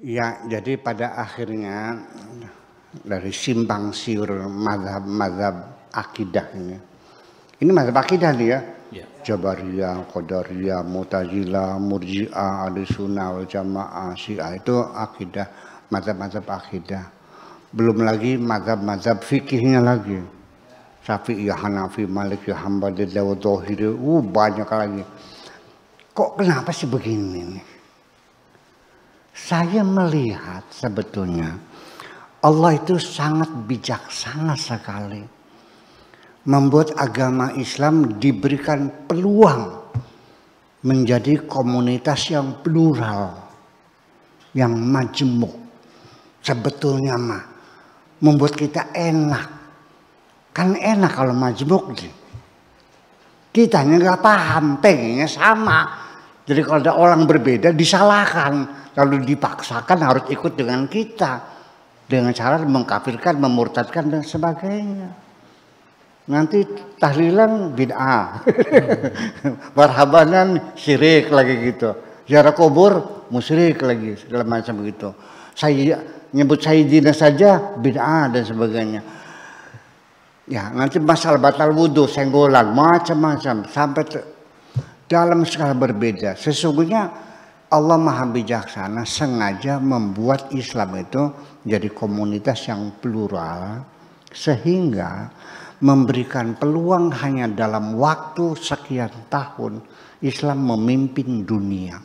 Ya, jadi pada akhirnya dari simpang siur mazhab-mazhab akidah ini. Ini mazhab akidah nih ya. Ya. Jabariyah, Qadariyah, Mu'tazilah, Murji'ah, Ahlussunnah wal Jamaah, Syiah itu akidah, mazhab-mazhab akidah. Belum lagi mazhab-mazhab fikihnya lagi. Syafi'iyah, Hanafi, Maliki, Hambali, Dawudhahiri, banyak lagi. Kok kenapa sih begini nih? Saya melihat sebetulnya Allah itu sangat bijaksana sekali membuat agama Islam diberikan peluang menjadi komunitas yang plural, yang majemuk. Sebetulnya mah membuat kita enak. Kan enak kalau majemuk nih. Kitanya nggak paham, pengennya sama. Jadi kalau ada orang berbeda disalahkan, lalu dipaksakan harus ikut dengan kita dengan cara mengkafirkan, memurtadkan dan sebagainya. Nanti tahlilan bid'ah, marhabanan syirik lagi gitu, ziarah kubur musyrik lagi segala macam gitu. Saya nyebut sayyidina saja bid'ah dan sebagainya. Ya nanti masalah batal wudhu, senggolan, macam-macam sampai dalam skala berbeda. Sesungguhnya Allah Maha Bijaksana sengaja membuat Islam itu jadi komunitas yang plural sehingga memberikan peluang hanya dalam waktu sekian tahun Islam memimpin dunia.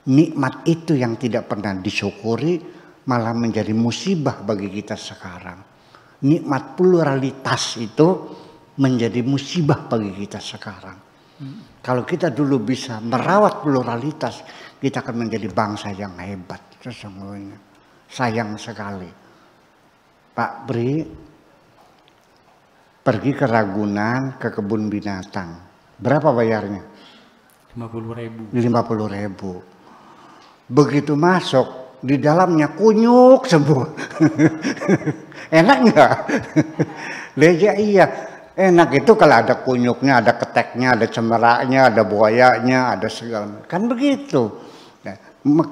Nikmat itu yang tidak pernah disyukuri malah menjadi musibah bagi kita sekarang. Nikmat pluralitas itu menjadi musibah bagi kita sekarang. Kalau kita dulu bisa merawat pluralitas, kita akan menjadi bangsa yang hebat sesungguhnya. Sayang sekali. Pak Bri pergi ke Ragunan, ke kebun binatang. Berapa bayarnya? 50.000. 50.000. Begitu masuk, di dalamnya kunyuk semua. Enak nggak? Leja iya. Enak itu kalau ada kunyuknya, ada keteknya, ada cemeraknya, ada buayanya, ada segala. Kan begitu.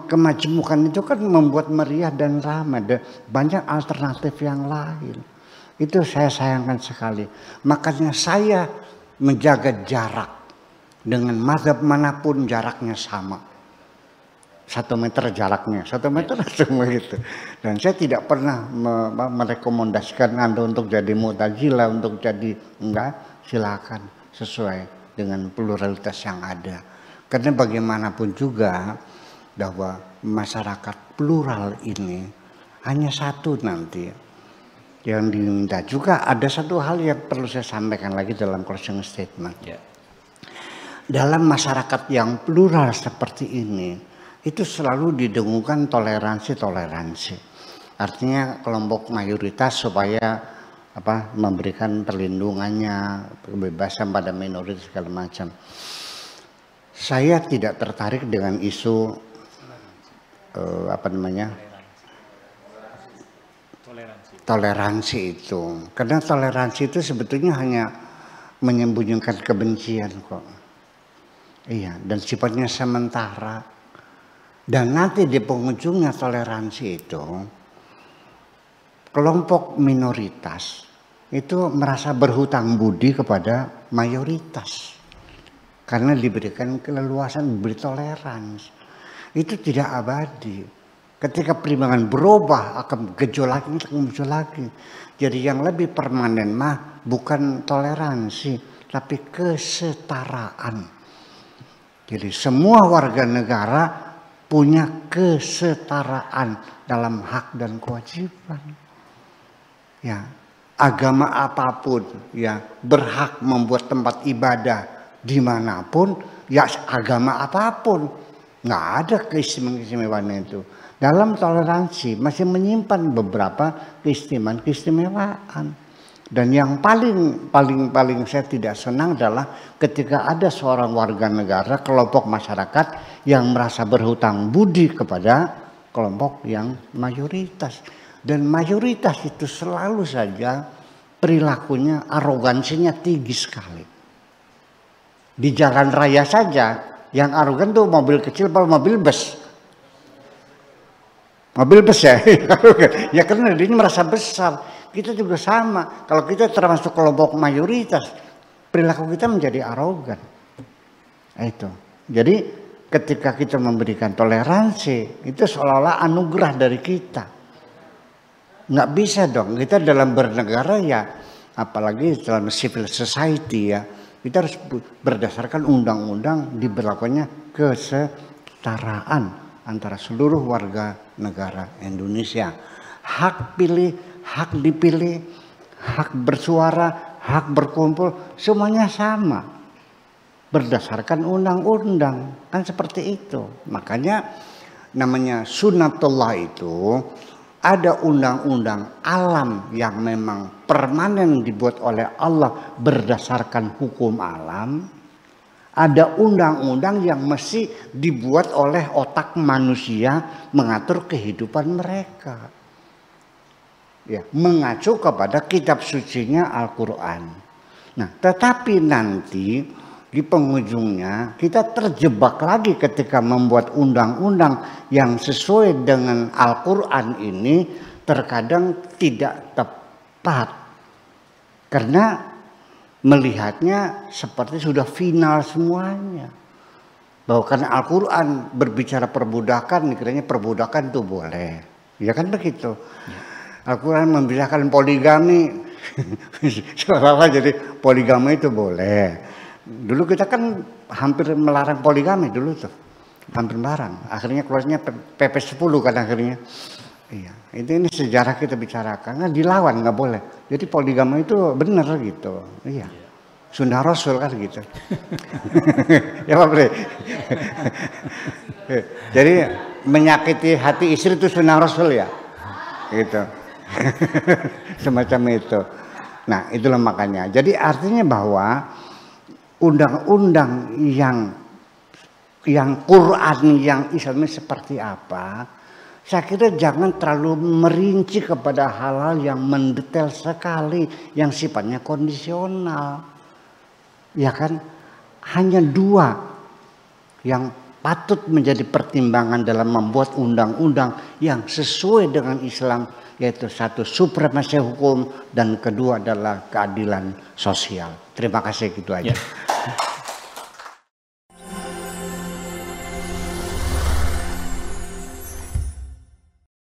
Kemajemukan itu kan membuat meriah dan ramai. Ada banyak alternatif yang lain. Itu saya sayangkan sekali. Makanya saya menjaga jarak. Dengan mazhab manapun jaraknya sama. 1 meter jaraknya, 1 meter semua itu. Dan saya tidak pernah merekomendasikan Anda untuk jadi Mu'tazilah, untuk jadi enggak, silakan sesuai dengan pluralitas yang ada. Karena bagaimanapun juga bahwa masyarakat plural ini hanya satu nanti. Yang diminta juga ada satu hal yang perlu saya sampaikan lagi dalam closing statement. Ya. Dalam masyarakat yang plural seperti ini, itu selalu didengungkan toleransi. Artinya kelompok mayoritas supaya memberikan perlindungannya, kebebasan pada minoritas segala macam. Saya tidak tertarik dengan isu toleransi itu. Karena toleransi itu sebetulnya hanya menyembunyikan kebencian kok. Iya, dan sifatnya sementara. Dan nanti di penghujungnya toleransi itu, kelompok minoritas itu merasa berhutang budi kepada mayoritas. Karena diberikan keleluasan, diberi toleransi. Itu tidak abadi. Ketika perimbangan berubah akan gejolak muncul lagi. Jadi yang lebih permanen mah bukan toleransi, tapi kesetaraan. Jadi semua warga negara punya kesetaraan dalam hak dan kewajiban. Ya, agama apapun ya berhak membuat tempat ibadah dimanapun, ya agama apapun, nggak ada keistimewaan itu. Dalam toleransi masih menyimpan beberapa keistimewaan. Dan yang paling saya tidak senang adalah ketika ada seorang warga negara, kelompok masyarakat yang merasa berhutang budi kepada kelompok yang mayoritas. Dan mayoritas itu selalu saja perilakunya, arogansinya tinggi sekali. Di jalan raya saja, yang arogan tuh mobil kecil atau mobil bus. Mobil besar. Ya karena dia merasa besar. Kita juga sama. Kalau kita termasuk kelompok mayoritas, perilaku kita menjadi arogan. Itu. Jadi ketika kita memberikan toleransi, itu seolah-olah anugerah dari kita. Nggak bisa dong. Kita dalam bernegara ya, apalagi dalam civil society ya, kita harus berdasarkan undang-undang diberlakukannya kesetaraan antara seluruh warga negara Indonesia. Hak pilih, hak dipilih, hak bersuara, hak berkumpul, semuanya sama. Berdasarkan undang-undang, kan seperti itu. Makanya namanya sunnatullah itu ada undang-undang alam yang memang permanen dibuat oleh Allah berdasarkan hukum alam. Ada undang-undang yang mesti dibuat oleh otak manusia mengatur kehidupan mereka. Ya, mengacu kepada kitab sucinya Al-Quran. Nah, tetapi nanti di penghujungnya kita terjebak lagi ketika membuat undang-undang yang sesuai dengan Al-Quran ini terkadang tidak tepat. Karena melihatnya seperti sudah final semuanya. Bahwa karena Al-Quran berbicara perbudakan, dikiranya perbudakan itu boleh. Ya kan begitu. Ya. Al-Quran membicarakan poligami, seolah-olah jadi poligami itu boleh. Dulu kita kan hampir melarang poligami dulu tuh. Hampir melarang. Akhirnya keluarnya PP 10 kan akhirnya. Iya, ini sejarah kita bicarakan, nah, dilawan nggak boleh. Jadi poligami itu benar gitu, iya. Sunnah Rasul kan gitu. Ya Pak Bre. Jadi menyakiti hati istri itu sunnah Rasul ya, gitu. Semacam itu. Nah itulah makanya. Jadi artinya bahwa undang-undang yang Quran yang Islam seperti apa? Saya kira jangan terlalu merinci kepada hal-hal yang mendetail sekali, yang sifatnya kondisional. Ya kan, hanya dua yang patut menjadi pertimbangan dalam membuat undang-undang yang sesuai dengan Islam, yaitu satu supremasi hukum dan kedua adalah keadilan sosial. Terima kasih, gitu aja. Ya.